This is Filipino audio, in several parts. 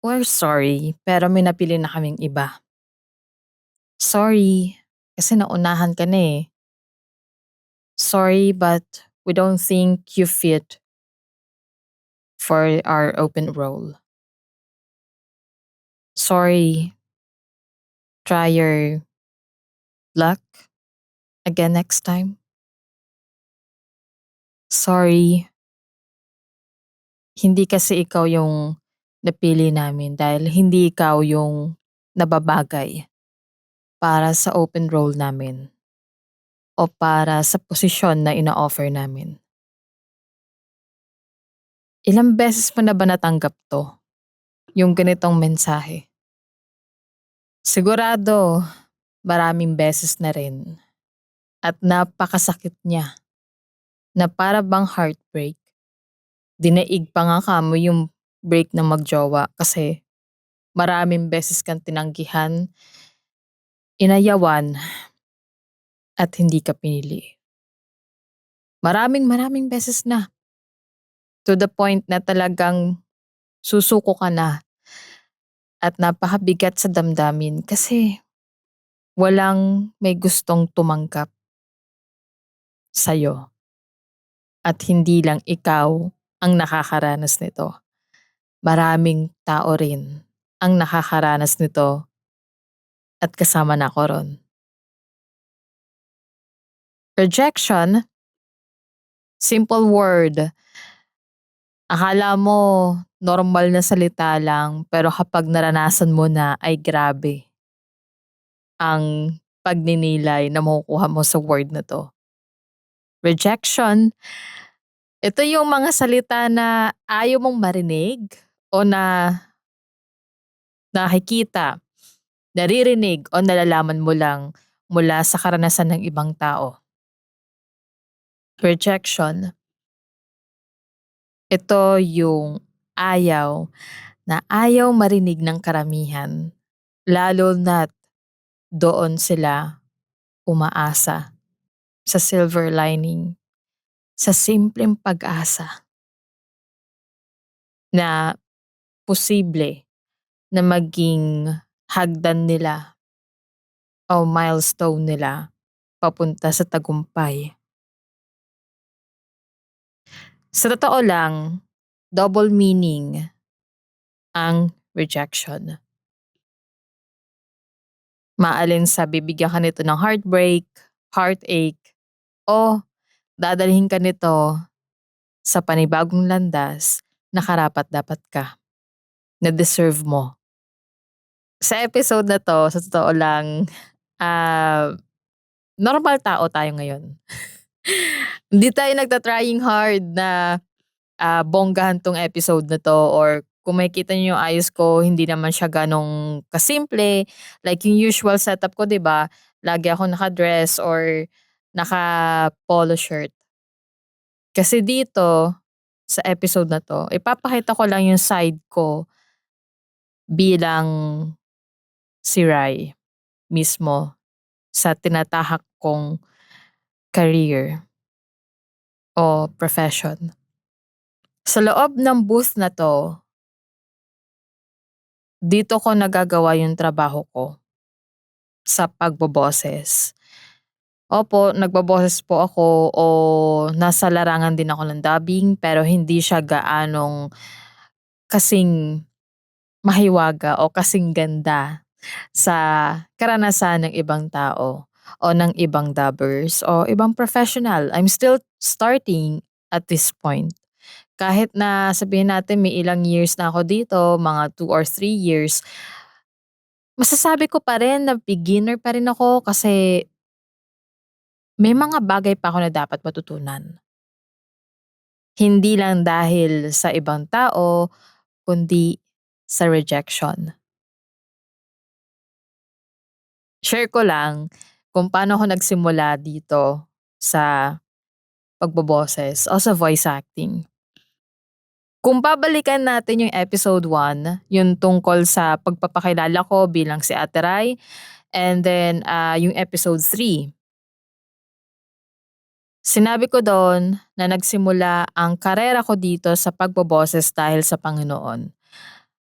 We're sorry, pero may napili na kaming iba. Sorry, kasi naunahan ka na eh. Sorry, but we don't think you fit for our open role. Sorry, try your luck again next time. Sorry, hindi kasi ikaw yung napili namin dahil hindi ikaw yung nababagay para sa open role namin o para sa posisyon na ina-offer namin. Ilang beses mo na ba natanggap 'to, yung ganitong mensahe? Sigurado maraming beses na rin at napakasakit niya na para bang heartbreak. Dinaig pa nga kamo yung break ng magjowa kasi maraming beses kang tinanggihan, inayawan at hindi ka pinili. Maraming beses na, to the point na talagang susuko ka na at napakabigat sa damdamin kasi walang may gustong tumanggap sa'yo at hindi lang ikaw ang nakakaranas nito. Maraming tao rin ang nakakaranas nito at kasama na ako ron. Rejection, simple word. Akala mo normal na salita lang pero kapag naranasan mo na ay grabe ang pagninilay na makukuha mo sa word na 'to. Rejection, ito yung mga salita na ayaw mong marinig o na nakikita, naririnig o nalalaman mo lang mula sa karanasan ng ibang tao. Rejection, ito yung ayaw marinig ng karamihan, lalo na't doon sila umaasa sa silver lining, sa simpleng pag-asa na posible na maging hagdan nila o milestone nila papunta sa tagumpay. Sa totoo lang, double meaning ang rejection. Maalin sa bibigyan ka nito ng heartbreak, heartache, o dadalhin ka nito sa panibagong landas na karapat-dapat ka, na deserve mo. Sa episode na 'to, sa totoo lang, ah, normal tao tayo ngayon. Hindi tayo nagta-trying hard na, bonggahan 'tong episode na 'to or kung makikita niyo yung ayos ko hindi naman siya ganong kasimple. Like yung usual setup ko 'di ba, lagi ako naka-dress or naka-polo shirt. Kasi dito, sa episode na 'to, ipapakita ko lang yung side ko bilang si Rai mismo sa tinatahak kong career o profession. Sa loob ng booth na 'to, dito ko nagagawa yung trabaho ko sa pagboboses. Opo, nagboboses po ako o nasa larangan din ako ng dubbing pero hindi siya gaanong kasing mahiwaga o kasing ganda sa karanasan ng ibang tao o ng ibang dubbers o ibang professional. I'm still starting at this point. Kahit na sabihin natin may ilang years na ako dito, mga 2 or 3 years, masasabi ko pa rin na beginner pa rin ako kasi may mga bagay pa ako na dapat matutunan. Hindi lang dahil sa ibang tao, kundi sa rejection. Share ko lang kung paano ako nagsimula dito sa pagboboses o sa voice acting. Kung babalikan natin yung episode 1, yung tungkol sa pagpapakilala ko bilang si Ate Rai, and then yung episode 3, sinabi ko doon na nagsimula ang karera ko dito sa pagboboses dahil sa Panginoon.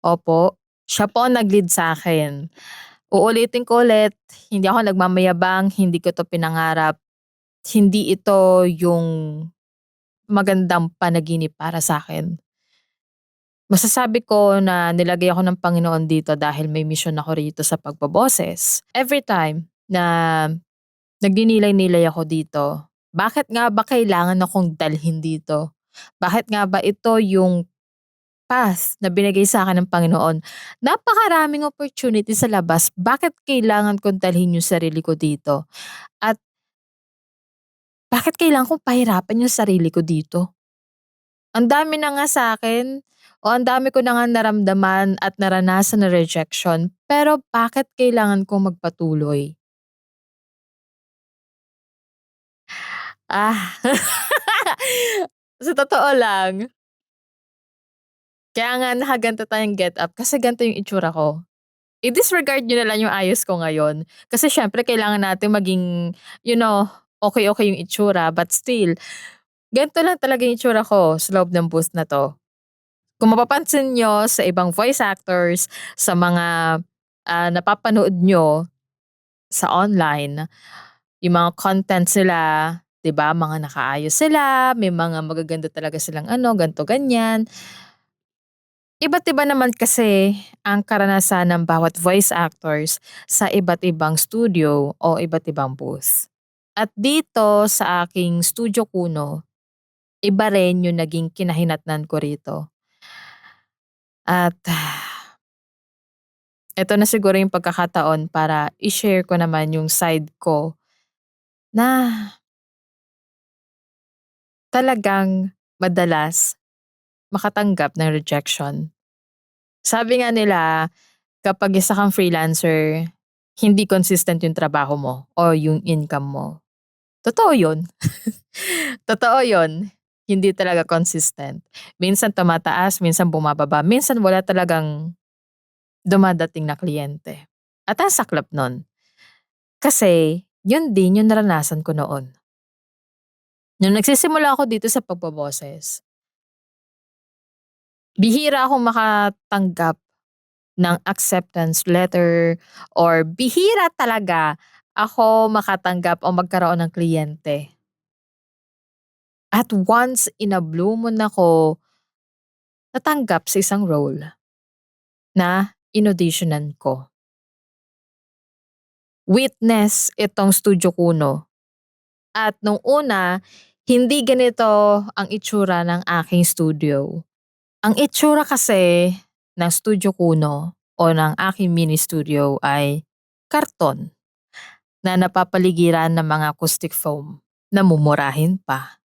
Opo, Siya po ang nag-lead sa'kin. Uulitin ko ulit, hindi ako nagmamayabang, hindi ko 'to pinangarap, hindi ito yung magandang panaginip para sa'kin. Masasabi ko na nilagay ako ng Panginoon dito dahil may misyon ako rito sa pagboboses. Everytime na nagninilay-nilay ako dito, bakit nga ba kailangan akong dalhin dito? Bakit nga ba ito yung path na binigay sa'kin ng Panginoon? Napakaraming opportunity sa labas, bakit kailangan kong dalhin yung sarili ko dito? At bakit kailangan kong pahirapan yung sarili ko dito? Ang dami na nga sa'kin o ang dami ko na ngang naramdaman at naranasan na rejection, pero bakit kailangan kong magpatuloy? Ah, sa totoo lang, kaya nga nakaganto tayong get-up kasi ganito yung itsura ko. I-disregard niyo na lang yung ayos ko ngayon, kasi siyempre kailangan natin maging, you know, okey-okey yung itsura, but still, ganito lang talaga yung itsura ko sa loob ng booth na 'to. Kung mapapansin niyo sa ibang voice actors, sa mga, napapanood niyo sa online, yung mga contents nila, 'di ba, mga nakaayos sila, may mga magaganda talaga silang ano, ganito, ganyan. Iba't iba naman kasi ang karanasan ng bawat voice actors sa iba't ibang studio o iba't ibang booth. At dito sa aking Studio Kuno, iba rin yung naging kinahinatnan ko rito. At eto na siguro yung pagkakataon para i-share ko naman yung side ko na talagang madalas makatanggap ng rejection. Sabi nga nila, kapag isa kang freelancer, hindi consistent yung trabaho mo o yung income mo. Totoo yun. Totoo yun. Hindi talaga consistent. Minsan tumataas, minsan bumababa, minsan wala talagang dumadating na kliyente. At ang saklap nun, kasi yun din yung naranasan ko noon. Nung nagsisimula ako dito sa pagboboses, bihira akong makatanggap ng acceptance letter or bihira talaga ako makatanggap o magkaroon ng kliyente. At once in a blue moon ako natanggap sa isang role na inauditionan ko. Witness itong Studio Kuno. At nung una, hindi ganito ang itsura ng aking studio. Ang itsura kasi ng Studio Kuno o ng aking mini studio ay karton na napapaligiran ng mga acoustic foam na mumurahin pa.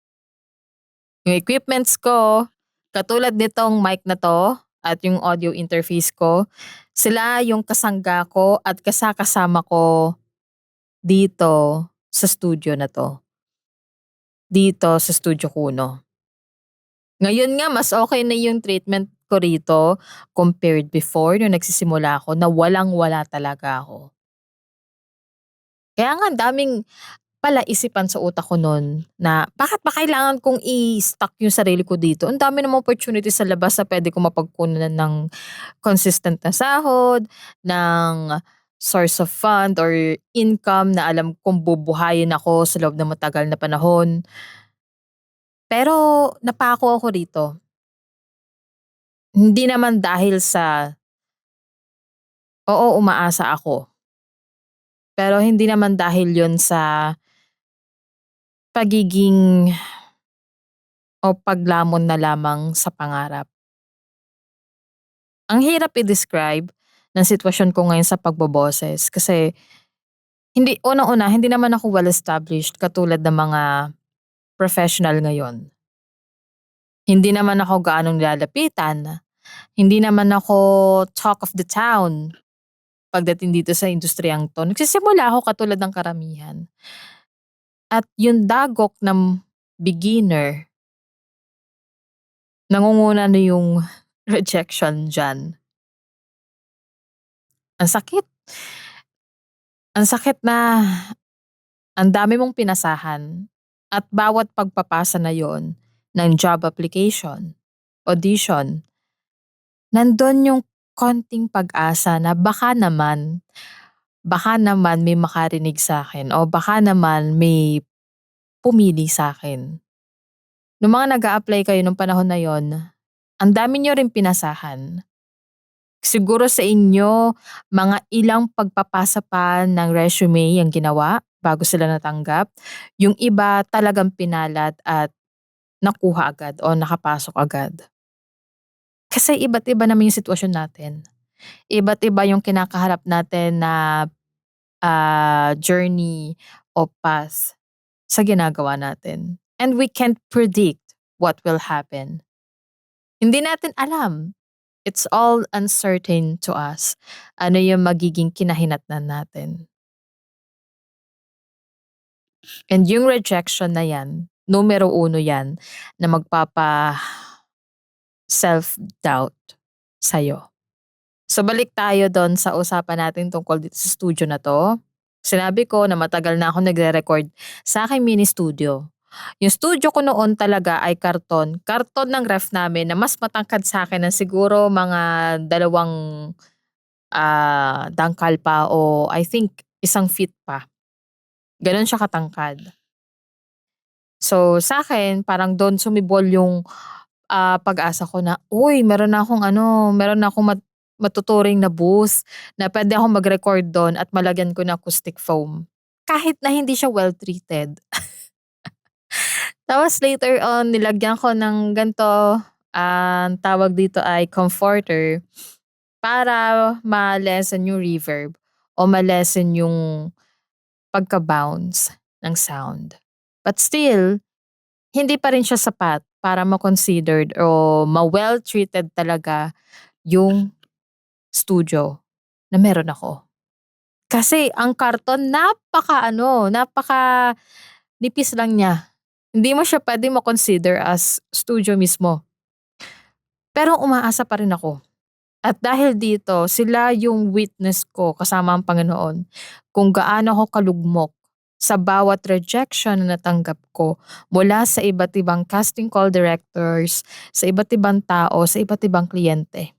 Yung equipments ko, katulad nitong mic na 'to at yung audio interface ko, sila yung kasangga ko at kasama ko dito sa studio na 'to, dito sa Studio Kuno. Ngayon nga mas okey na yung treatment ko rito compared before nung nagsisimula ako na walang-wala talaga ako. Kaya nga ang daming palaisipan sa utak ko nun na bakit ba kailangan kong i-stuck yung sarili ko dito, ang dami namang opportunity sa labas na puwede kong mapagkunan ng consistent na sahod, ng source of fund or income na alam kong bubuhayin ako sa loob ng matagal na panahon. Pero napako ako rito. Hindi naman dahil sa oo, umaasa ako, pero hindi naman dahil yon sa pagiging o paglamon na lamang sa pangarap. Ang hirap i-describe ng sitwasyon ko ngayon sa pagboboses kasi hindi unang-una hindi naman ako well established katulad ng mga professional ngayon. Hindi naman ako gaanong nilalapitan, hindi naman ako talk of the town pagdating dito sa industriyang 'to. Nagsisimula ako katulad ng karamihan at yung dagok ng beginner, nangunguna na yung rejection diyan. Ang sakit, ang sakit na ang dami mong pinasahan at bawat pagpapasa na yon ng job application, audition, nandun yung konting pag-asa na baka naman may makarinig sa'kin o baka naman may pumili sa'kin. Nung mga nag-a-apply kayo nung panahon na yon, ang dami niyo ring pinasahan. Siguro sa inyo, mga ilang pagpapasa pa ng resume ang ginawa bago sila natanggap. Yung iba talagang pinalat at nakuha agad o nakapasok agad. Kasi iba't iba naman yung sitwasyon natin. Iba't iba yung kinakaharap natin na journey o path sa ginagawa natin. And we can't predict what will happen. Hindi natin alam. It's all uncertain to us. Ano yung magiging kinahinatnan natin. And yung rejection na yan, numero uno yan na magpapa self-doubt sa'yo. So balik tayo doon sa usapan natin tungkol dito sa studio na 'to. Sinabi ko na matagal na ako nagre-record sa aking mini studio. Yung studio ko noon talaga ay karton. Karton ng ref namin na mas matangkad sa akin ng siguro mga dalawang dangkal pa o I think 1 feet pa. Gano'n siya katangkad. So sa'kin parang do'n sumibol yung pag-asa ko na, "Uy meron na akong matuturing na booth na puwede akong mag-record dun at malagyan ko ng acoustic foam." Kahit na hindi siya well treated. Tapos later on nilagyan ko ng gan'to, ang tawag dito ay comforter para ma-lessen yung reverb o ma-lessen yung pagka-bounce ng sound. But still, hindi pa rin siya sapat para ma-considered o ma-well treated talaga yung studio na meron ako. Kasi ang karton napaka-nipis lang niya. Hindi mo siya puwedeng ma-consider as studio mismo. Pero umaasa pa rin ako. At dahil dito, sila yung witness ko kasama ang Panginoon kung gaano ako kalugmok sa bawat rejection na natanggap ko mula sa iba't ibang casting call directors, sa iba't ibang tao, sa iba't ibang kliyente.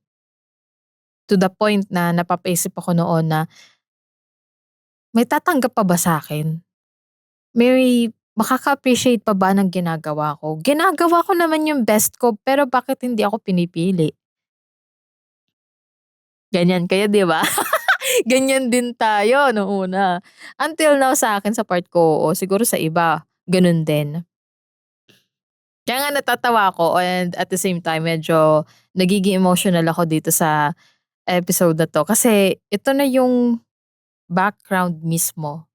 To the point na napapaisip ako noon na, may tatanggap pa ba sa'kin? May makaka-appreciate pa ba ng ginagawa ko? Ginagawa ko naman yung best ko pero bakit hindi ako pinipili? Ganyan kayo 'di ba? Ganyan din tayo nung una. Until now sa'kin sa part ko, oo, siguro sa iba ganun din. Kaya nga natatawa ako and at the same time medyo nagiging emotional ako dito sa episode na 'to kasi ito na yung background mismo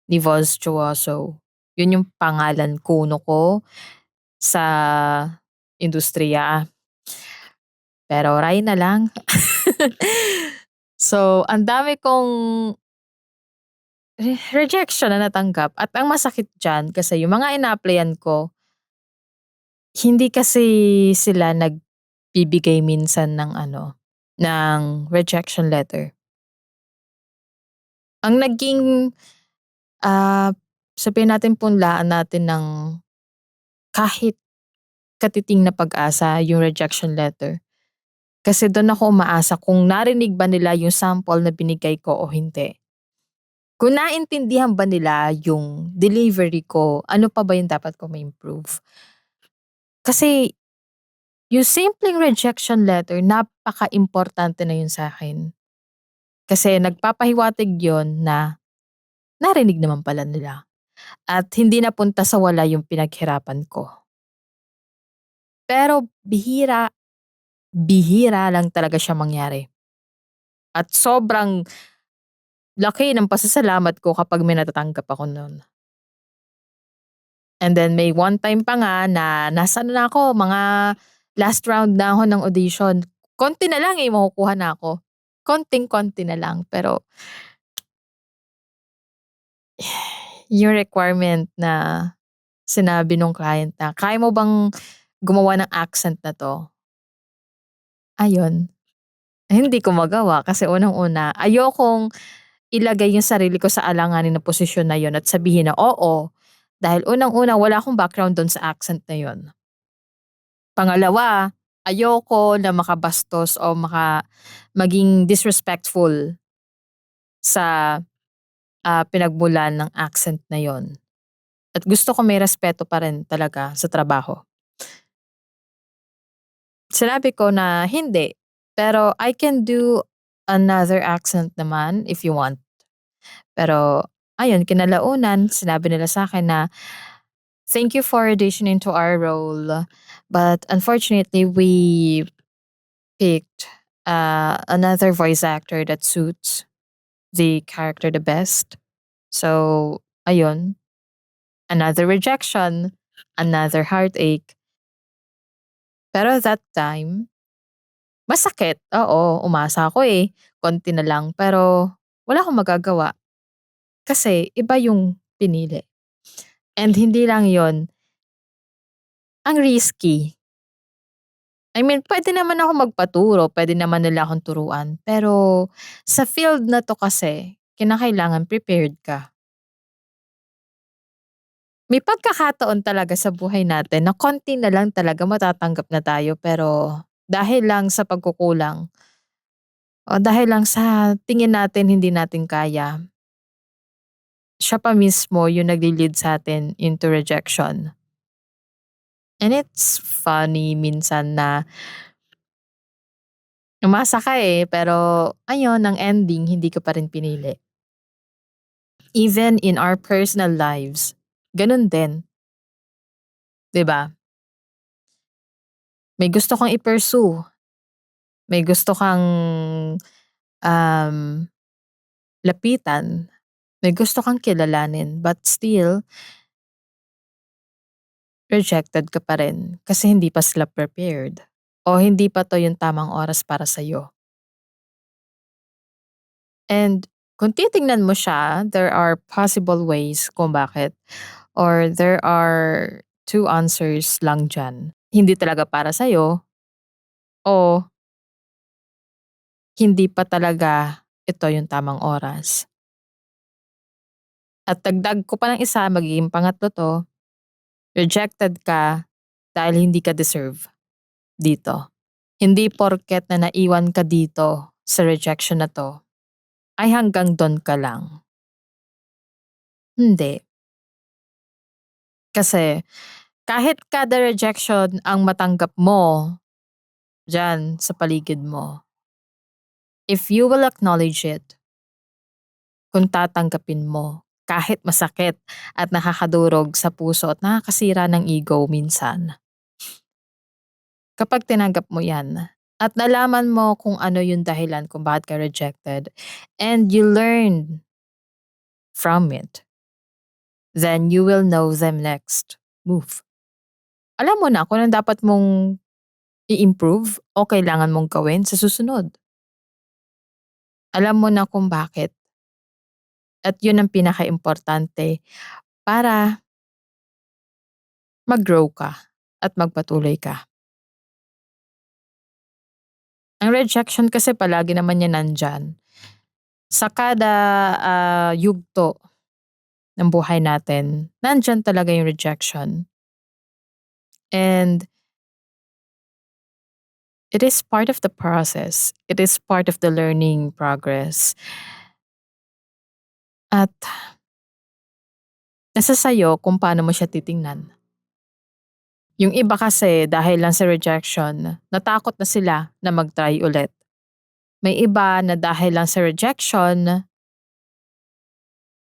ni Voz Chuoso. Yun yung pangalan kuno ko sa industriya. Pero Rai na lang. So, ang dami kong rejection na natanggap at ang masakit diyan kasi yung mga ina-applyan ko, hindi kasi sila nagbibigay minsan ng ng rejection letter. Ang naging, sabihin natin punlaan natin ng kahit katiting na pag-asa yung rejection letter. Kasi dun ako umaasa kung narinig ba nila yung sample na binigay ko o hindi. Kung naintindihan ba nila yung delivery ko, ano pa ba yung dapat ko ma-improve. Kasi yung simpleng rejection letter napaka-importante na yun sa'kin. Kasi nagpapahiwatig yun na narinig naman pala nila at hindi napunta sa wala yung pinaghirapan ko. Pero bihira, bihira lang talaga siya mangyari. At sobrang laki ng pasasalamat ko kapag may natatanggap ako nun. And then may one time pa nga na nasa na ako, mga last round na ako ng audition. Konti na lang, makukuha na ako. Konting-konti na lang pero yung requirement na sinabi nung client na, "Kaya mo bang gumawa ng accent na 'to?" Ayun, hindi ko magawa kasi unang-una ayokong ilagay yung sarili ko sa alanganin na posisyon na yun at sabihin na oo, dahil unang-una wala akong background dun sa accent na yun. Pangalawa, Ayoko na makabastos o maging disrespectful sa, pinagmulan ng accent na yon. At gusto ko may respeto pa rin talaga sa trabaho. Sinabi ko na hindi, pero I can do another accent naman if you want. Pero ayun, kinalaunan sinabi nila sa akin na, "Thank you for auditioning to our role, but unfortunately we picked, another voice actor that suits the character the best." So ayun, another rejection, another heartache. Pero that time, masakit, oo, umasa ako, konti na lang pero wala akong magagawa kasi iba yung pinili. And hindi lang yon, ang risky. I mean, puwede naman ako magpaturo, puwede naman nila akong turuan, pero sa field na 'to kasi kinakailangan prepared ka. May pagkakataon talaga sa buhay natin na konti na lang talaga matatanggap na tayo pero dahil lang sa pagkukulang o dahil lang sa tingin natin hindi natin kaya, siya pa mismo yung nagle-lead sa'tin into rejection. And it's funny minsan na umasa ka, pero ayun ang ending hindi ka pa rin pinili. Even in our personal lives, ganun din, 'di ba? May gusto kang i-pursue, may gusto kang, um, lapitan, may gusto kang kilalanin, but still rejected ka pa rin kasi hindi pa sila prepared o hindi pa 'to yung tamang oras para sa'yo. And kung titingnan mo siya, there are possible ways kung bakit or there are two answers lang diyan. Hindi talaga para sa'yo o hindi pa talaga ito yung tamang oras. At dagdag ko pa ng isa, magiging pangatlo 'to, rejected ka dahil hindi ka deserve dito. Hindi porket na naiwan ka dito sa rejection na 'to, ay hanggang dun ka lang. Hindi. Kasi kahit kada rejection ang matanggap mo diyan sa paligid mo, if you will acknowledge it, kung tatanggapin mo, kahit masakit at nakakadurog sa puso at nakakasira ng ego minsan. Kapag tinanggap mo 'yan at nalaman mo kung ano yung dahilan kung bakit ka rejected and you learn from it, then you will know the next move. Alam mo na kung anong dapat mong i-improve o kailangan mong gawin sa susunod. Alam mo na kung bakit at yun ang pinakaimportante para mag-grow ka at magpatuloy ka. Ang rejection kasi palagi naman yan nandyan. Sa kada, yugto ng buhay natin, nandiyan talaga yung rejection. And it is part of the process. It is part of the learning progress. At nasa sa'yo kung paano mo siya titingnan. Yung iba kasi dahil lang sa rejection, natakot na sila na mag-try ulit. May iba na dahil lang sa rejection,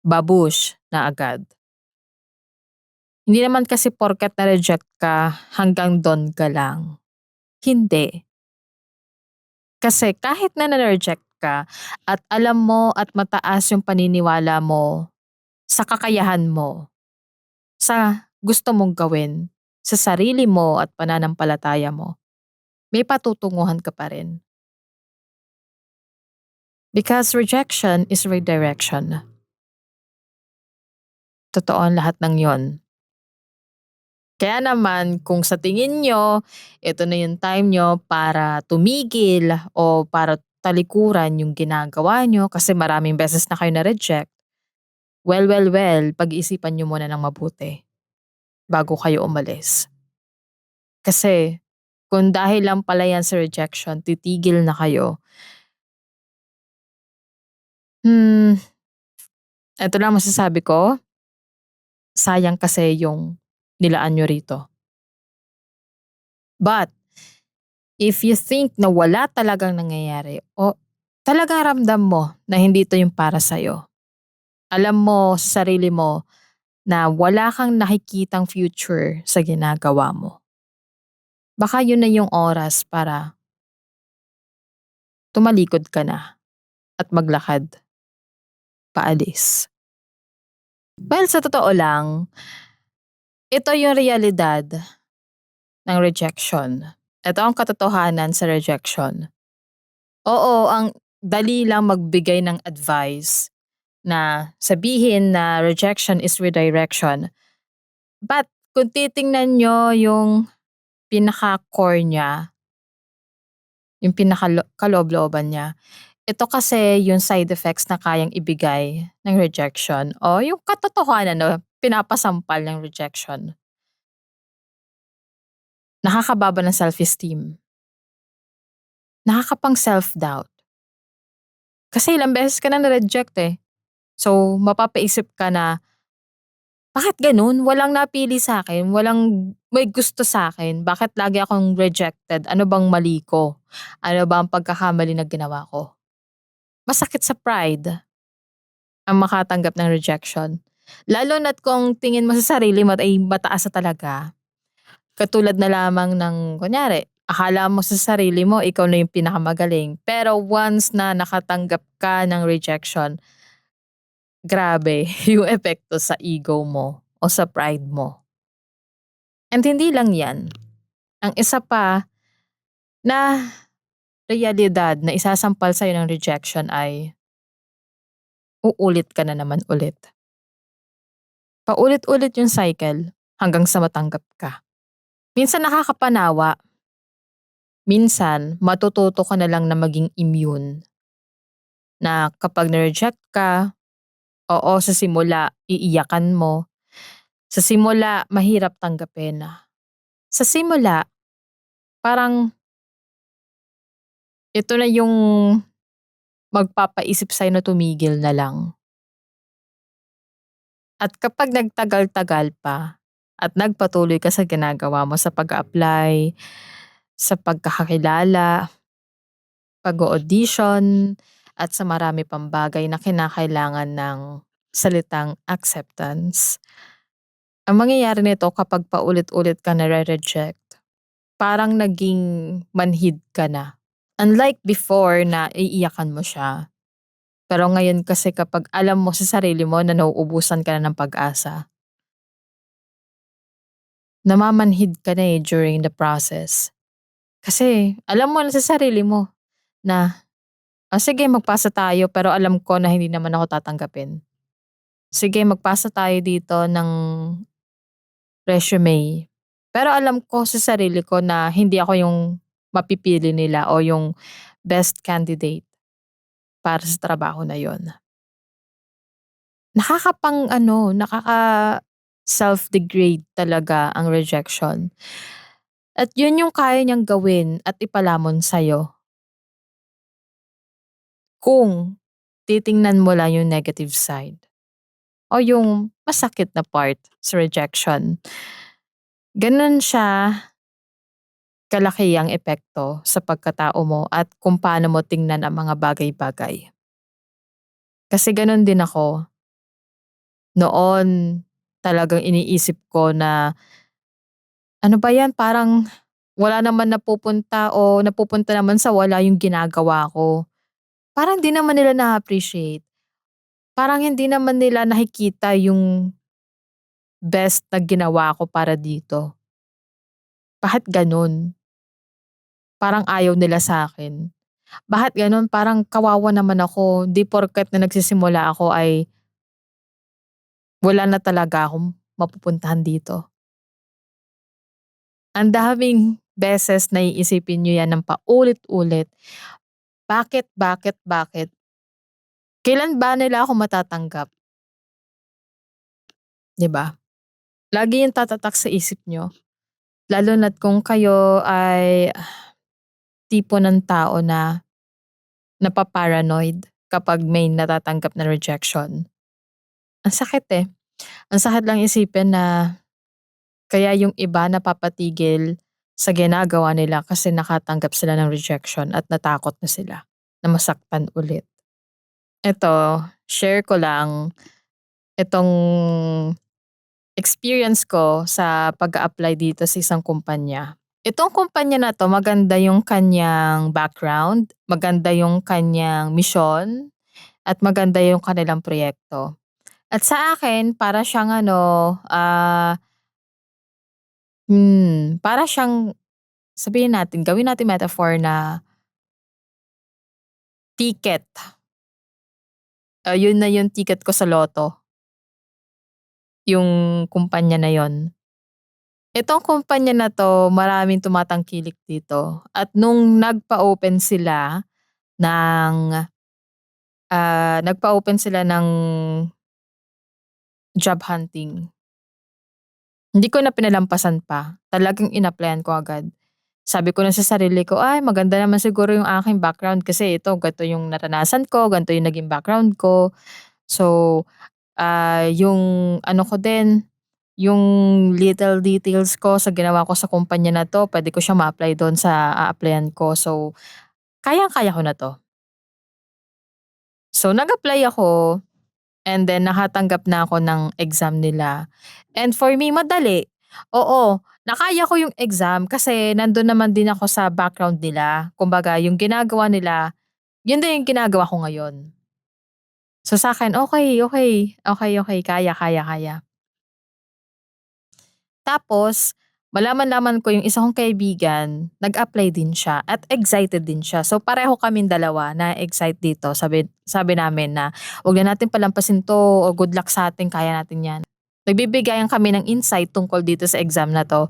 babush na agad. Hindi naman kasi porket na-reject ka, hanggang dun ka lang. Hindi. Kasi kahit na na-reject ka at alam mo at mataas yung paniniwala mo sa kakayahan mo, sa gusto mong gawin, sa sarili mo at pananampalataya mo, may patutunguhan ka pa rin. Because rejection is redirection. Totoo ang lahat ng yon. Kaya naman kung sa tingin nyo, ito na yung time nyo para tumigil o para talikuran yung ginagawa nyo kasi maraming beses na kayo na-reject, well, pag-iisipan nyo muna ng mabuti bago kayo umalis. Kasi kung dahil lang pala yan sa rejection titigil na kayo, hmm, eto lang masasabi ko, sayang kasi yung nilaan niyo rito. But if you think na wala talagang nangyayari o talagang ramdam mo na hindi 'to yung para sa'yo, alam mo sa sarili mo na wala kang nakikitang future sa ginagawa mo, baka yun na yung oras para tumalikod ka na at maglakad paalis. Well, sa totoo lang, ito yung realidad ng rejection. Ito ang katotohanan sa rejection. Oo, ang dali lang magbigay ng advice na sabihin na rejection is redirection. But kung titingnan niyo yung pinaka-core niya, yung kaloob-looban niya, ito kasi yung side effects na kayang ibigay ng rejection o yung katotohanan na pinapasampal ng rejection. Nakakababa ng self-esteem, nakakapang self-doubt. Kasi ilang beses ka na na-reject eh. So mapapaisip ka na, bakit ganun? Walang napili sa akin, walang may gusto sa akin, bakit lagi akong rejected? Ano bang mali ko? Ano ba ang pagkakamali na ginawa ko? Masakit sa pride ang makatanggap ng rejection. Lalo na't kung tingin mo sa sarili mo ay mataas na talaga. Katulad na lamang ng kunyari, akala mo sa sarili mo ikaw na yung pinakamagaling. Pero once na nakatanggap ka ng rejection, grabe yung epekto sa ego mo o sa pride mo. And hindi lang yan. Ang isa pa na realidad na isasampal sa'yo ng rejection ay uulit ka na naman ulit. Paulit-ulit yung cycle hanggang sa matanggap ka. Minsan nakakapanawa, minsan matututo ka na lang na maging immune. Na kapag na-reject ka, oo, sa simula iiyakan mo. Sa simula mahirap tanggapin. Sa simula parang ito na yung magpapaisip sa'yo na tumigil na lang. At kapag nagtagal-tagal pa at nagpatuloy ka sa ginagawa mo sa pag-a-apply, sa pagkakakilala, pag-o-audition, at sa marami pang bagay na kinakailangan ng salitang acceptance. Ang mangyayari nito kapag paulit-ulit ka nare-reject, parang naging manhid ka na. Unlike before na iiyakan mo siya. Pero ngayon kasi kapag alam mo sa sarili mo na nauubusan ka na ng pag-asa, namamanhid ka na during the process. Kasi alam mo na sa sarili mo na, sige magpasa tayo pero alam ko na hindi naman ako tatanggapin. Sige magpasa tayo dito ng resume. Pero alam ko sa sarili ko na hindi ako yung mapipili nila o yung best candidate para sa trabaho na yon. Self-degrade talaga ang rejection. At yun yung kaya niyang gawin at ipalamon sa'yo kung titingnan mo lang yung negative side o yung masakit na part sa rejection. Ganun siya kalaki ang epekto sa pagkatao mo at kung paano mo tingnan ang mga bagay-bagay. Kasi ganun din ako. Noon talagang iniisip ko na, ano ba yan, parang wala naman napupunta o napupunta naman sa wala yung ginagawa ko. Parang di naman nila na-appreciate. Parang hindi naman nila nakikita yung best na ginawa ko para dito. Bakit ganun? Parang ayaw nila sa akin. Bakit ganun? Parang kawawa naman ako. Di porket na nagsisimula ako ay wala na talaga akong mapupuntahan dito. Ang daming beses na iisipin niyo yan ng paulit-ulit. Bakit, bakit, bakit? Kailan ba nila ako matatanggap? 'Di ba? Lagi yung tatatak sa isip niyo. Lalo na't kung kayo ay tipo ng tao na napa-paranoid kapag may natatanggap na rejection. Ang sakit, eh. Ang sakit lang isipin na kaya yung iba napapatigil sa ginagawa nila kasi nakatanggap sila ng rejection at natakot na sila na masaktan ulit. Eto, share ko lang itong experience ko sa pag-a-apply dito sa isang kumpanya. Itong kumpanya na 'to maganda yung kanyang background, maganda yung kanyang misyon, at maganda yung kanilang proyekto. At sa akin para siyang ano, para siyang sabihin natin, gawin natin metaphor na ticket. Yun na yung ticket ko sa lotto, yung kumpanya na yon. Itong kumpanya na 'to maraming tumatangkilik dito at nung ng, nagpa-open sila ng job hunting. Hindi ko na pinalampasan pa, talagang in-applyan ko agad. Sabi ko na sa sarili ko, "Ay maganda naman siguro yung aking background kasi ito ganito yung naranasan ko, ganito yung naging background ko." So, yung ano ko din, yung little details ko sa ginawa ko sa kumpanya na 'to puwede ko siyang ma-apply dun sa a-applyan ko. So, kayang-kaya ko na 'to. So, nag-apply ako. And then nakatanggap na ako ng exam nila. And for me madali. Oo, nakaya ko yung exam kasi nandun naman din ako sa background nila. Kumbaga yung ginagawa nila, yun din yung ginagawa ko ngayon. So sa'kin okey, okey, okey, okey, kaya, kaya, kaya. Tapos malaman-laman ko yung isa kong kaibigan nag-apply din siya at excited din siya. So pareho kaming dalawa na-excite dito. Sabi sabi namin na, "Wag na natin palampasin 'to o good luck sa'tin kaya natin 'yan." Nagbibigayan kami ng insight tungkol dito sa exam na 'to,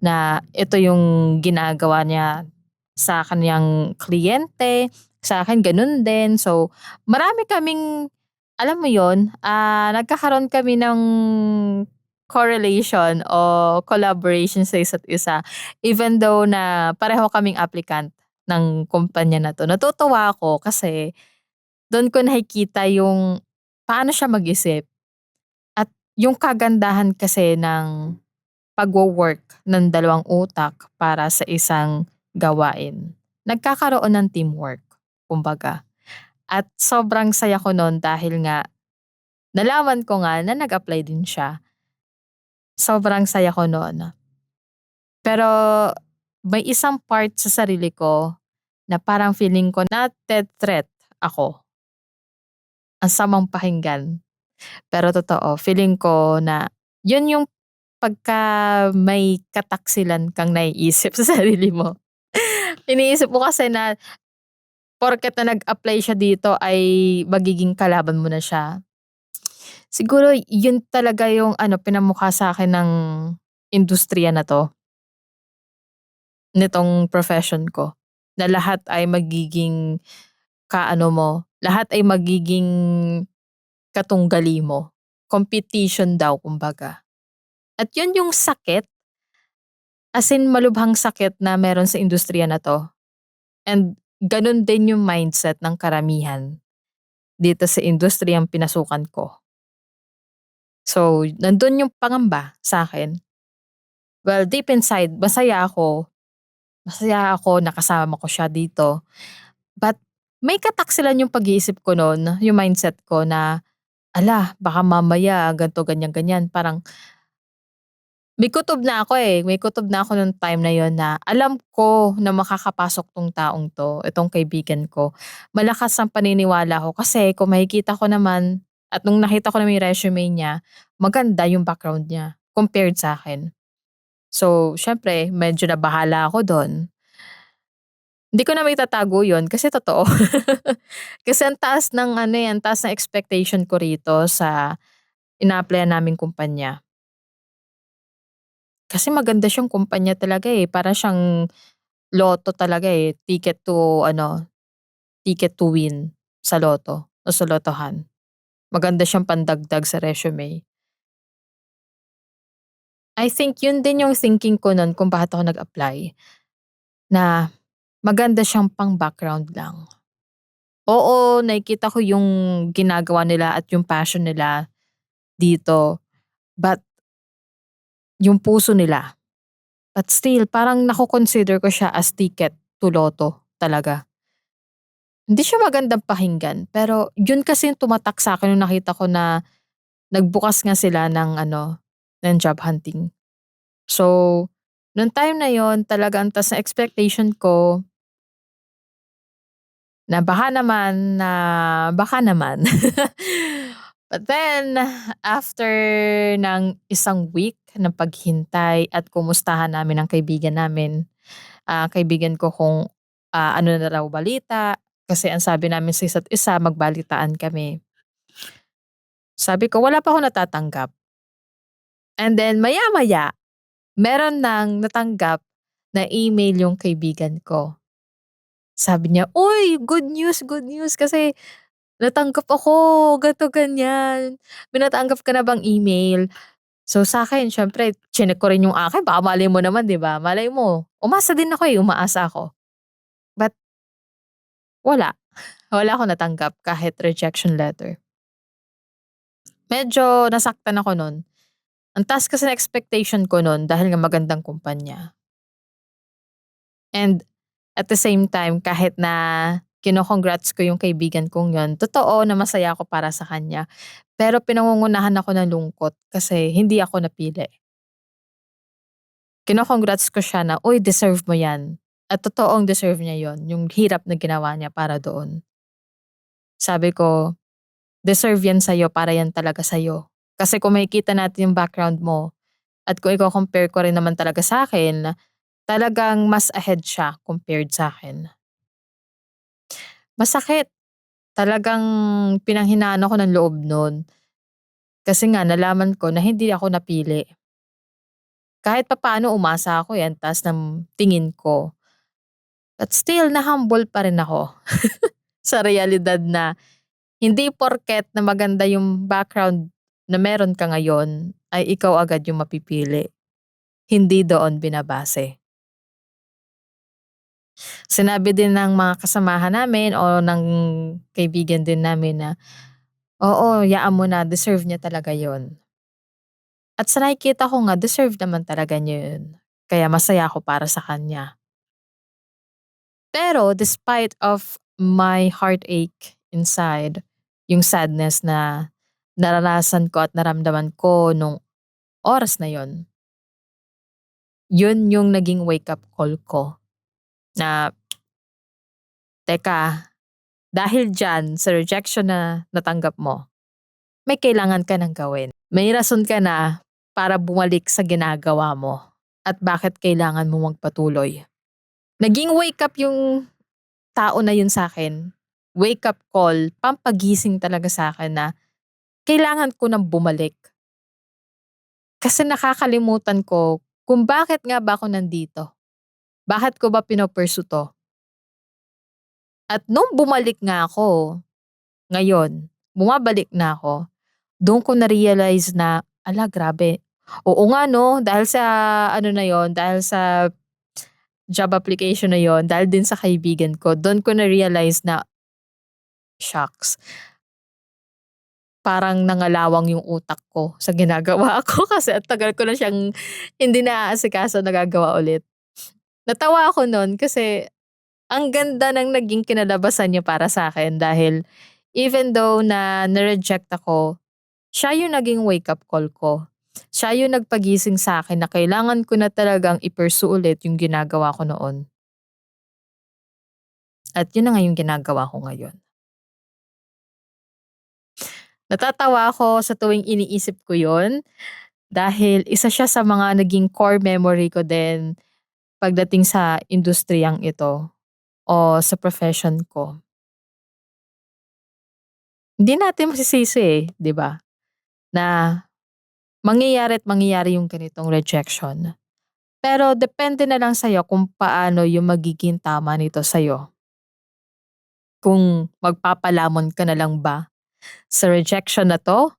na ito yung ginagawa niya sa kaniyang kliyente, sa akin gano'n din. So, marami kaming alam mo yon, nagkakaroon kami ng correlation o collaboration sa isa't isa. Even though na pareho kaming applicant ng kumpanya na 'to. Natutuwa ako kasi do'n ko nakikita yung paano siya mag-isip at yung kagandahan kasi ng pagwo-work ng dalawang utak para sa isang gawain. Nagkakaroon ng teamwork, kumbaga. At sobrang saya ko nun dahil nga nalaman ko nga na nag-apply din siya. Sobrang saya ko nun. Pero may isang part sa sarili ko na parang feeling ko nate-threat ako. Ang samang pakinggan, pero totoo. Feeling ko na yun yung pagka may kataksilan kang naiisip sa sarili mo. Iniisip mo kasi na porket na nag-apply siya dito ay magiging kalaban mo na siya. Siguro yun talaga yung ano pinamukha sa'kin ng industriya na 'to, nitong profession ko, na lahat ay magiging kaano mo, lahat ay magiging katunggali mo. Competition daw kumbaga. At yun yung sakit, as in malubhang sakit na meron sa industriya na 'to. And ganun din yung mindset ng karamihan dito sa industriyang pinasukan ko. So, nandun yung pangamba sa'kin. Well, deep inside masaya ako na kasama ko siya dito. But may kataksilan yung pag-iisip ko nun, yung mindset ko na, baka mamaya ganito, ganyan, ganyan." Parang may kutob na ako, eh, may kutob na ako nung time na yun na alam ko na makakapasok 'tong taong 'to, itong kaibigan ko. Malakas ang paniniwala ko kasi kung makikita ko naman at nung nakita ko naman yung resume niya, maganda yung background niya compared sa'kin. So, siyempre medyo nabahala ako dun. Hindi ko na maitatago yun kasi totoo. Kasi ang taas ng ano, eh, ang taas ng expectation ko rito sa ina-applyan naming kumpanya. Kasi maganda siyang kumpanya talaga, eh, para siyang lotto talaga, eh, ticket to win sa lotto o sa lotohan. Maganda siyang pandagdag sa resume. I think yun din yung thinking ko nun kung bakit ako nag-apply, na maganda siyang pang-background lang. Oo, nakikita ko yung ginagawa nila at yung passion nila dito, but yung puso nila, but still parang nako-consider ko siya as ticket to lotto talaga. Hindi siya magandang pakinggan, pero yun kasi yung tumatak sa'kin nung nakita ko na nagbukas nga sila ng ano, ng job hunting. So, nung time na yun talagang taas ng expectation ko na baka naman. But then, after ng isang week ng paghintay at kumustahan namin ang kaibigan namin, kaibigan ko kung, ano na raw balita, kasi ang sabi namin sa isa't isa magbalitaan kami. Sabi ko, "Wala pa akong natatanggap." And then maya-maya, meron ng natanggap na email yung kaibigan ko. Sabi niya, "Uy, good news kasi natanggap ako, ganito, ganyan. May natanggap ka na bang email?" So sa'kin siyempre chineck ko rin yung akin baka malay mo naman 'di ba, malay mo umasa din ako, umaasa ako. But wala, wala akong natanggap kahit rejection letter. Medyo nasaktan ako nun. Ang taas kasi ng expectation ko nun dahil nga magandang kumpanya. And at the same time kahit na kino-congrats ko yung kaibigan kong yun, totoo na masaya ako para sa kanya. Pero pinangungunahan ako ng lungkot kasi hindi ako napili. Kino-congrats ko siya na, "Uy, deserve mo 'yan." At totoong deserve niya yon yung hirap na ginawa niya para doon. Sabi ko, "Deserve 'yan sa'yo, para 'yan talaga sa'yo." Kasi kung makikita natin yung background mo at kung iko-compare ko rin naman talaga sa'kin, talagang mas ahead siya compared sa'kin. Masakit, talagang pinanghinaan ako ng loob nun. Kasi nga nalaman ko na hindi ako napili. Kahit papaano umasa ako, eh, ang taas ng tingin ko. But still na-humble pa rin ako sa realidad na hindi porket na maganda yung background na meron ka ngayon ay ikaw agad yung mapipili. Hindi doon binabase. Sinabi din ng mga kasamahan namin o ng kaibigan din namin na, "Oo, yaan mo na, deserve niya talaga yon." At sa nakikita ko nga deserve naman talaga niya yun. Kaya masaya ako para sa kanya. Pero despite of my heartache inside, yung sadness na naranasan ko at naramdaman ko nung oras na yon, yun yung naging wake up call ko na, "Teka, dahil diyan sa rejection na natanggap mo, may kailangan ka ng gawin. May rason ka na para bumalik sa ginagawa mo at bakit kailangan mo magpatuloy." Naging wake up yung tao na yun sa'kin. Wake up call, pampagising talaga sa'kin na kailangan ko ng bumalik. Kasi nakakalimutan ko kung bakit nga ba ako nandito. Bakit ko ba 'to? At nung bumalik nga ako, ngayon, bumabalik na ako, dun ko na-realize na, grabe. Oo nga 'no, dahil sa ano na yon, dahil sa job application na yon, dahil din sa kaibigan ko, dun ko na-realize na, shocks, parang nangalawang yung utak ko sa ginagawa ko kasi ang tagal ko na siyang hindi naaasikaso, nagagawa ulit. Natawa ako nun kasi ang ganda ng naging kinalabasan niya para sa'kin dahil even though na na-reject ako, siya yung naging wake up call ko. Siya yung nagpagising sa'kin na kailangan ko na talagang i-pursue ulit yung ginagawa ko noon. At yun na nga yung ginagawa ko ngayon. Natatawa ako sa tuwing iniisip ko yun dahil isa siya sa mga naging core memory ko din pagdating sa industriyang ito o sa profession ko. Hindi natin masisisi, eh, 'di ba, na mangyayari at mangyayari yung ganitong rejection. Pero depende na lang sa'yo kung paano yung magiging tama nito sa'yo. Kung magpapalamon ka na lang ba sa rejection na 'to,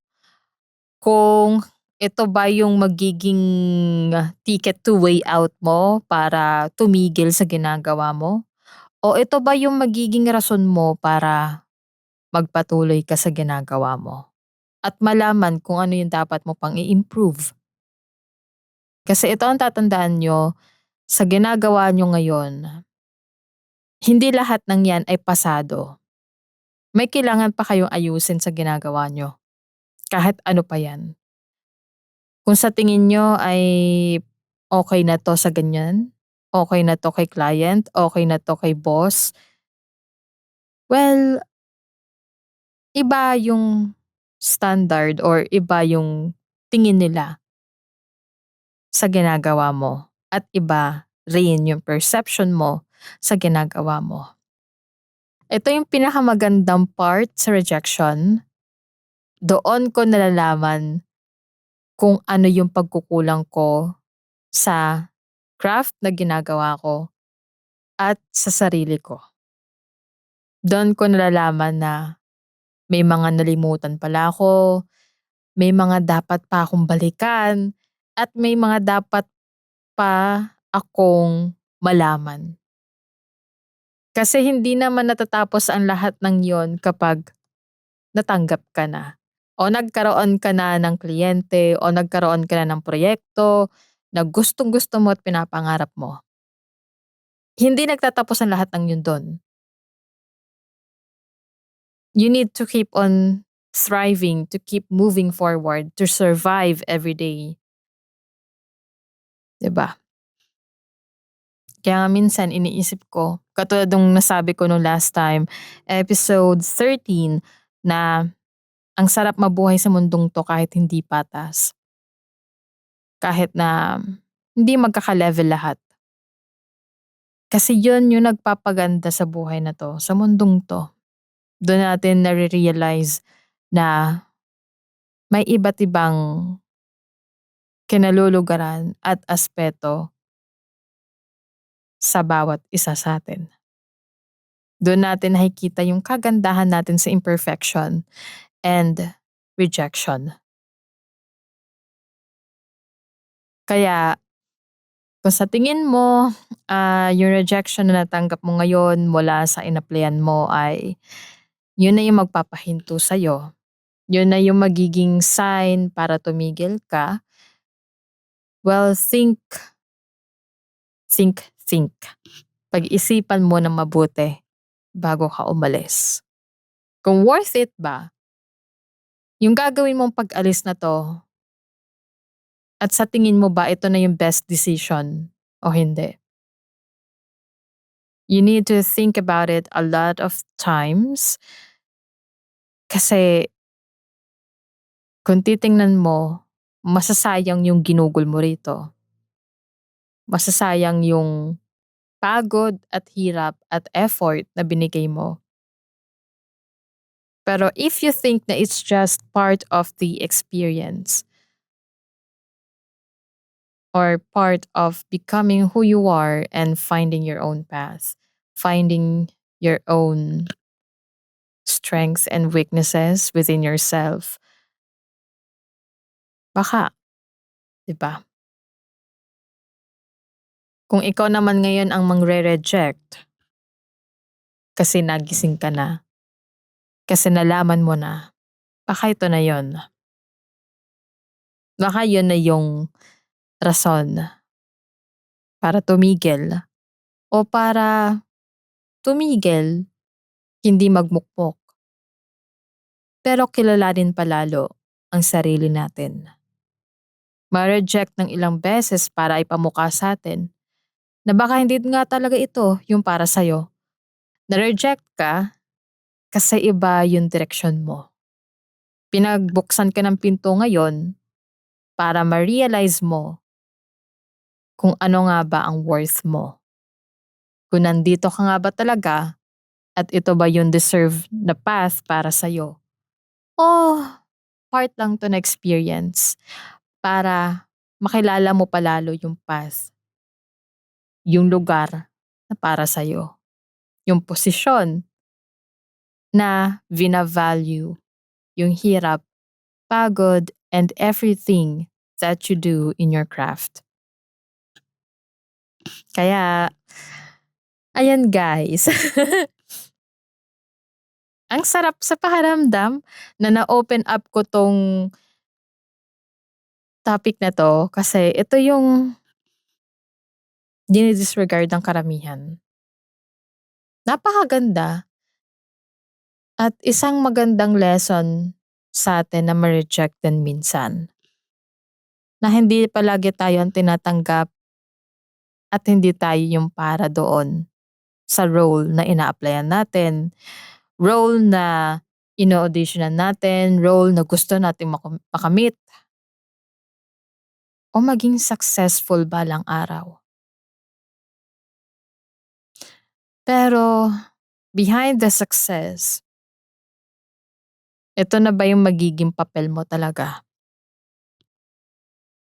kung Ito ba yung magiging ticket to way out mo para tumigil sa ginagawa mo? O ito ba yung magiging rason mo para magpatuloy ka sa ginagawa mo? At malaman kung ano yung dapat mo pang i-improve. Kasi ito ang tatandaan nyo, sa ginagawa nyo ngayon, hindi lahat ng yan ay pasado. May kailangan pa kayong ayusin sa ginagawa nyo. Kahit ano pa yan. Kung sa tingin nyo ay okay na 'to sa ganyan, okay na 'to kay client, okay na 'to kay boss, well, iba yung standard or iba yung tingin nila sa ginagawa mo at iba rin yung perception mo sa ginagawa mo. Ito yung pinakamagandang part sa rejection. Doon ko nalalaman kung ano yung pagkukulang ko sa craft na ginagawa ko at sa sarili ko. Doon ko nalalaman na may mga nalimutan pala ako, may mga dapat pa akong balikan, at may mga dapat pa akong malaman. Kasi hindi naman natatapos ang lahat ng yon kapag natanggap ka na. O nagkaroon ka na ng kliyente o nagkaroon ka na ng proyekto na gustong-gusto mo at pinapangarap mo. Hindi nagtatapos ang lahat ng yun dun. You need to keep on thriving, to keep moving forward, to survive every day. 'Di ba? Kaya nga minsan iniisip ko, katulad nung nasabi ko nung last time, episode 13, na ang sarap mabuhay sa mundong 'to kahit hindi patas. Kahit na hindi magkaka-level lahat. Kasi yun yung nagpapaganda sa buhay na 'to, sa mundong 'to. Dun natin nare-realize na may iba't ibang kinalulugaran at aspeto sa bawat isa sa'tin. Dun natin nakikita yung kagandahan natin sa imperfection and rejection. Kaya kung sa tingin mo, yung rejection na natanggap mo ngayon mula sa in-applyan mo ay yun na yung magpapahinto sa'yo, yun na yung magiging sign para tumigil ka, well, think. Pag-isipan mo ng mabuti bago ka umalis. Kung worth it ba yung gagawin mong pag-alis na 'to, at sa tingin mo ba ito na yung best decision o hindi? You need to think about it a lot of times kasi kung titingnan mo, masasayang yung ginugol mo rito. Masasayang yung pagod at hirap at effort na binigay mo. Pero if you think na it's just part of the experience or part of becoming who you are and finding your own path, finding your own strengths and weaknesses within yourself, baka, 'di ba? Kung ikaw naman ngayon ang mangre-reject kasi nagising ka na, kasi nalaman mo na, baka ito na yon. Baka yun na yung rason para tumigil o para tumigil, hindi magmukmok. Pero kilalanin palalo ang sarili natin. Ma-reject ng ilang beses para ipamukha sa atin na baka hindi nga talaga ito yung para sa'yo. Na-reject ka kasi iba yung direksyon mo. Pinagbuksan ka ng pinto ngayon para ma-realize mo kung ano nga ba ang worth mo. Kung nandito ka nga ba talaga at ito ba yung deserve na path para sa'yo. O part lang to na experience para makilala mo palalo yung path, yung lugar na para sa'yo, yung posisyon na vina-value, yung hirap, pagod, and everything that you do in your craft. Kaya, ayan guys. Ang sarap sa pakiramdam na na-open up ko 'tong topic na 'to kasi ito yung dini-disregard ng karamihan. Napakaganda at isang magandang lesson sa atin na ma-reject din minsan. Na hindi palagi tayo ang tinatanggap at hindi tayo yung para doon sa role na ina-applyan natin, role na ino-auditionan natin, role na gusto nating makamit o maging successful balang araw. Pero behind the success, ito na ba yung magiging papel mo talaga?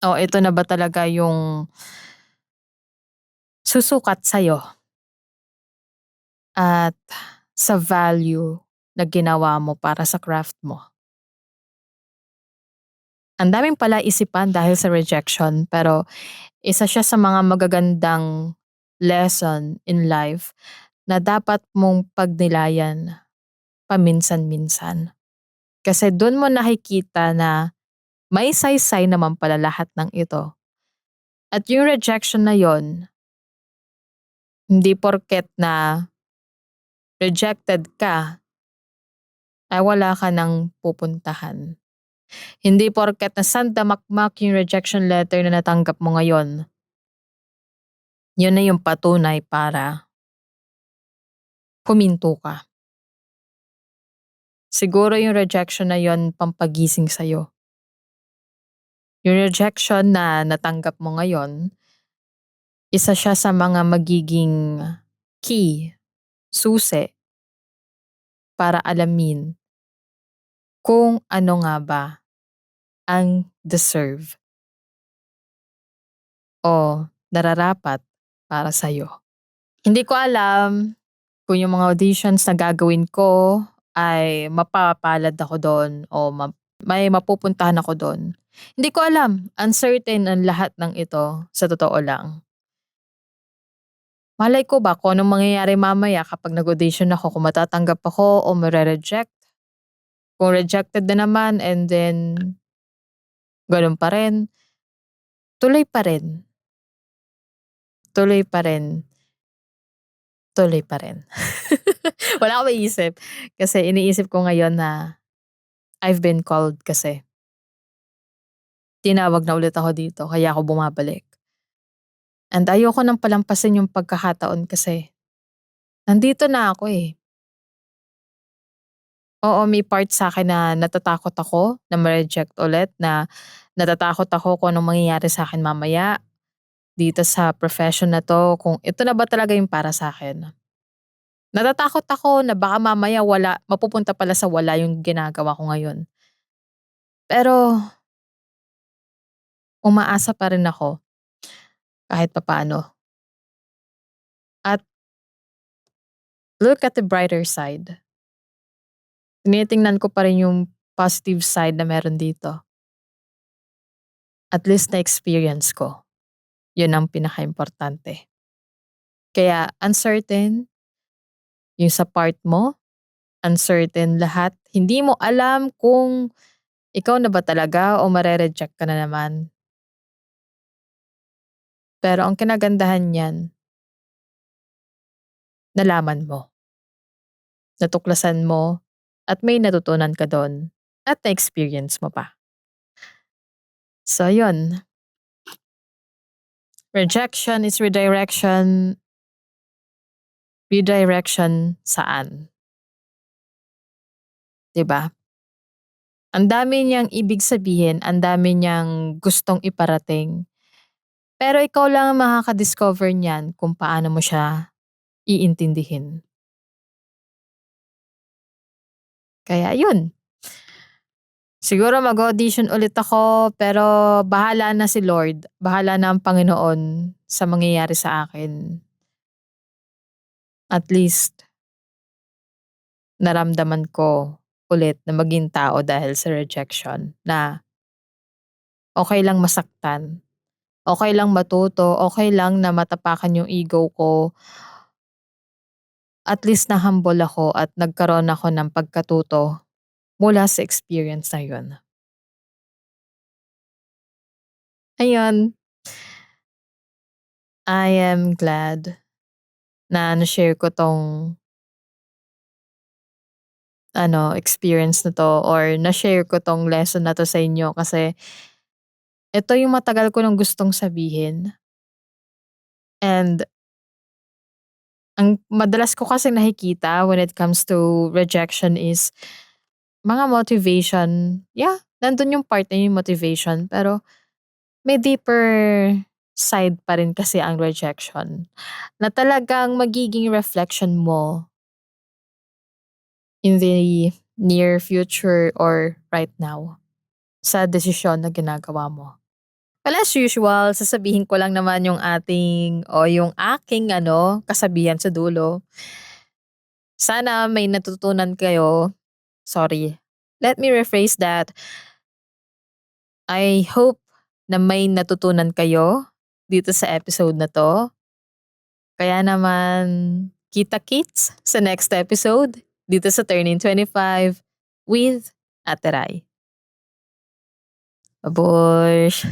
O ito na ba talaga yung susukat sa'yo at sa value na ginawa mo para sa craft mo? Ang daming palaisipan dahil sa rejection pero isa siya sa mga magagandang lesson in life na dapat mong pagnilayan paminsan-minsan. Kasi dun mo nakikita na may saysay naman pala lahat ng ito. At yung rejection na yon, hindi porket na rejected ka ay wala ka nang pupuntahan. Hindi porket na sandamakmak yung rejection letter na natanggap mo ngayon, yun na yung patunay para huminto ka. Siguro yung rejection na yon pampagising sa'yo. Yung rejection na natanggap mo ngayon, isa siya sa mga magiging key, susi, para alamin kung ano nga ba ang deserve o nararapat para sa'yo. Hindi ko alam kung yung mga auditions na gagawin ko ay mapapalad ako doon o may mapupuntahan ako doon. Hindi ko alam. Uncertain ang lahat ng ito, sa totoo lang. Malay ko ba kung anong mangyayari mamaya kapag nag-audition ako, kung matatanggap ako o mare-reject. Kung rejected na naman and then ganun pa rin, tuloy pa rin. Tuloy pa rin. Tuloy pa rin. Wala akong maisip. Kasi iniisip ko ngayon na I've been called kasi. Tinawag na ulit ako dito kaya ako bumabalik. And ayoko nang palampasin yung pagkakataon kasi nandito na ako eh. Oo, may part sa'kin na natatakot ako na ma-reject ulit, na natatakot ako kung anong mangyayari sa'kin mamaya dito sa profession na 'to, kung ito na ba talaga yung para sa'kin. Natatakot ako na baka mamaya mapupunta pala sa wala yung ginagawa ko ngayon. Pero umaasa pa rin ako kahit papaano. At look at the brighter side. Tinitingnan ko pa rin yung positive side na meron dito. At least na-experience ko. Yun ang pinakaimportante. Kaya uncertain yung sa part mo, uncertain lahat. Hindi mo alam kung ikaw na ba talaga o mare-reject ka na naman. Pero ang kinagandahan niyan, nalaman mo, natuklasan mo, at may natutunan ka doon at na-experience mo pa. So yun, rejection is redirection. Redirection saan? 'Di ba? Ang dami niyang ibig sabihin, ang dami niyang gustong iparating. Pero ikaw lang ang makaka-discover niyan kung paano mo siya iintindihin. Kaya yun, siguro mag-audition ulit ako pero bahala na si Lord, bahala na ang Panginoon sa mangyayari sa akin. At least naramdaman ko ulit na maging tao dahil sa rejection na Okey lang masaktan, okey lang matuto, okey lang na matapakan yung ego ko. At least na-humble ako at nagkaroon ako ng pagkatuto mula sa experience na yun. Ayun, I am glad na na-share ko 'tong experience na 'to or na-share ko 'tong lesson na 'to sa inyo kasi ito yung matagal ko ng gustong sabihin and ang madalas ko kasing nakikita when it comes to rejection is mga motivation. Yeah, nandun yung part na yung motivation pero may deeper side pa rin kasi ang rejection na talagang magiging reflection mo in the near future or right now sa desisyon na ginagawa mo. Well, as usual, sasabihin ko lang naman yung yung aking kasabihan sa dulo. Sana may natutunan kayo. Sorry. Let me rephrase that. I hope na may natutunan kayo dito sa episode na 'to. Kaya naman, kita-kits sa next episode dito sa Turning 25 with Ate Rai. Babush!